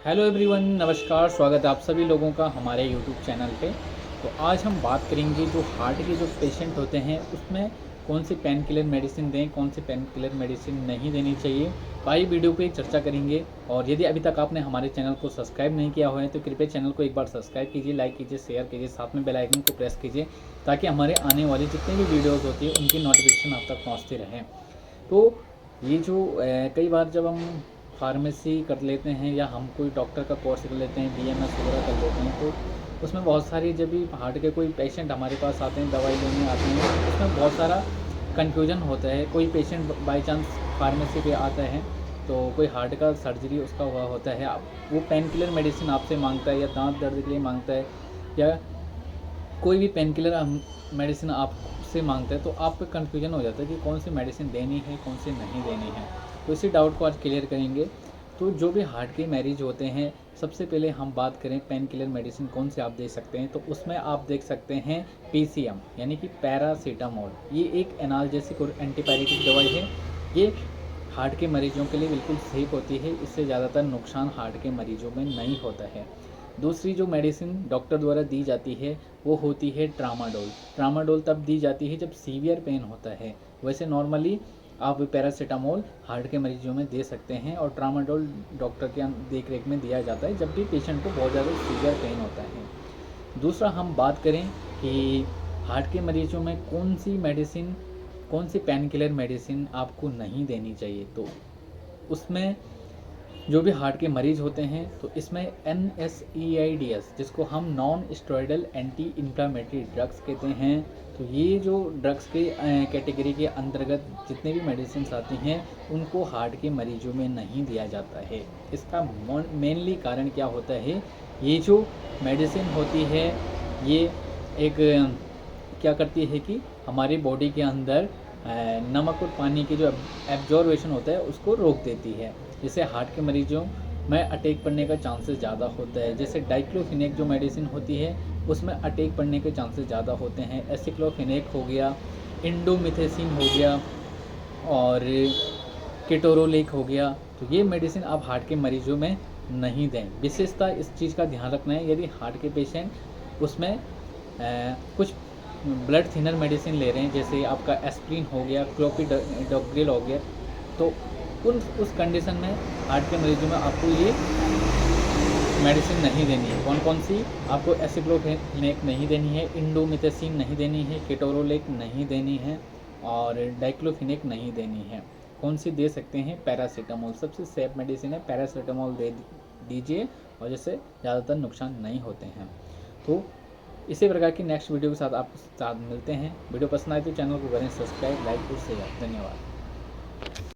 Hello everyone, नमस्कार। स्वागत है आप सभी लोगों का हमारे यूट्यूब चैनल पे। तो आज हम बात करेंगे जो हार्ट के जो पेशेंट होते हैं उसमें कौन सी पेन किलर मेडिसिन दें, कौन सी पेन किलर मेडिसिन नहीं देनी चाहिए। तो आइए वीडियो पे चर्चा करेंगे। और यदि अभी तक आपने हमारे चैनल को सब्सक्राइब नहीं किया हुआ है तो कृपया चैनल को एक बार सब्सक्राइब कीजिए, लाइक कीजिए, शेयर कीजिए, साथ में बेल आइकन को प्रेस कीजिए ताकि हमारे आने वाली जितनी भी वीडियोज़ होती है उनकी नोटिफिकेशन आप तक पहुँचती रहे। तो ये जो कई बार जब हम फार्मेसी कर लेते हैं या हम कोई डॉक्टर का कोर्स कर लेते हैं, बीएमएस वगैरह कर लेते हैं, तो उसमें बहुत सारी जब भी हार्ट के कोई पेशेंट हमारे पास आते हैं, दवाई लेने आते हैं, तो उसमें बहुत सारा कन्फ्यूजन होता है। कोई पेशेंट बाई चांस फार्मेसी पे आता है तो कोई हार्ट का सर्जरी उसका हुआ होता है, वो पेन किलर मेडिसिन आपसे मांगता है या दांत दर्द के लिए मांगता है या कोई भी पेन किलर मेडिसिन आपसे मांगता है, तो आप पे कन्फ्यूजन हो जाता है कि कौन सी मेडिसिन देनी है, कौन सी नहीं देनी है। तो इसी डाउट को आज क्लियर करेंगे। तो जो भी हार्ट के मरीज होते हैं, सबसे पहले हम बात करें पेन किलर मेडिसिन कौन से आप दे सकते हैं, तो उसमें आप देख सकते हैं पीसीएम यानी कि पैरासीटामोल। ये एक एनाल्जेसिक और एंटीपायरेटिक दवाई है। ये हार्ट के मरीजों के लिए बिल्कुल सेफ होती है। इससे ज़्यादातर नुकसान हार्ट के मरीजों में नहीं होता है। दूसरी जो मेडिसिन डॉक्टर द्वारा दी जाती है वो होती है ट्रामाडोल। ट्रामाडोल तब दी जाती है जब सीवियर पेन होता है। वैसे नॉर्मली आप पैरासीटामोल हार्ट के मरीजों में दे सकते हैं और ट्रामाडोल डॉक्टर के देख रेख में दिया जाता है जब भी पेशेंट को बहुत ज़्यादा सीवियर पेन होता है। दूसरा हम बात करें कि हार्ट के मरीजों में कौन सी मेडिसिन, कौन सी पेन किलर मेडिसिन आपको नहीं देनी चाहिए, तो उसमें जो भी हार्ट के मरीज होते हैं तो इसमें NSAIDs जिसको हम non steroidal anti inflammatory drugs कहते हैं, तो ये जो ड्रग्स के कैटेगरी के अंतर्गत जितने भी मेडिसिन आती हैं उनको हार्ट के मरीजों में नहीं दिया जाता है। इसका मेनली कारण क्या होता है, ये जो मेडिसिन होती है ये एक क्या करती है कि हमारी बॉडी के अंदर नमक और पानी की जो एब्जॉर्वेशन होता है उसको रोक देती है, जिससे हार्ट के मरीजों में अटैक पड़ने का चांसेस ज़्यादा होता है। जैसे डाइक्लोफिनेक जो मेडिसिन होती है उसमें अटैक पड़ने के चांसेस ज़्यादा होते हैं। एसिक्लोफिनेक हो गया, इंडोमिथेसिन हो गया और केटोरोलेक हो गया। तो ये मेडिसिन आप हार्ट के मरीजों में नहीं दें। विशेषता इस चीज़ का ध्यान रखना है, यदि हार्ट के पेशेंट उसमें कुछ ब्लड थिनर मेडिसिन ले रहे हैं, जैसे आपका एस्प्रिन हो गया, क्लोपिडोग्रिल हो गया, तो उस कंडीशन में हार्ट के मरीजों में आपको ये मेडिसिन नहीं देनी है। कौन कौन सी? आपको एसिक्लोफेनेक नहीं देनी है, इंडोमिथेसिन नहीं देनी है, केटोरोलेक नहीं देनी है और डाइक्लोफिनेक नहीं देनी है। कौन सी दे सकते हैं? पैरासीटामोल सबसे सेफ मेडिसिन है। पैरासीटामोल दे दीजिए और जिससे ज़्यादातर नुकसान नहीं होते हैं। तो इसी प्रकार की नेक्स्ट वीडियो के साथ आपके साथ मिलते हैं। वीडियो पसंद आए तो चैनल को करें सब्सक्राइब, लाइक और शेयर। धन्यवाद।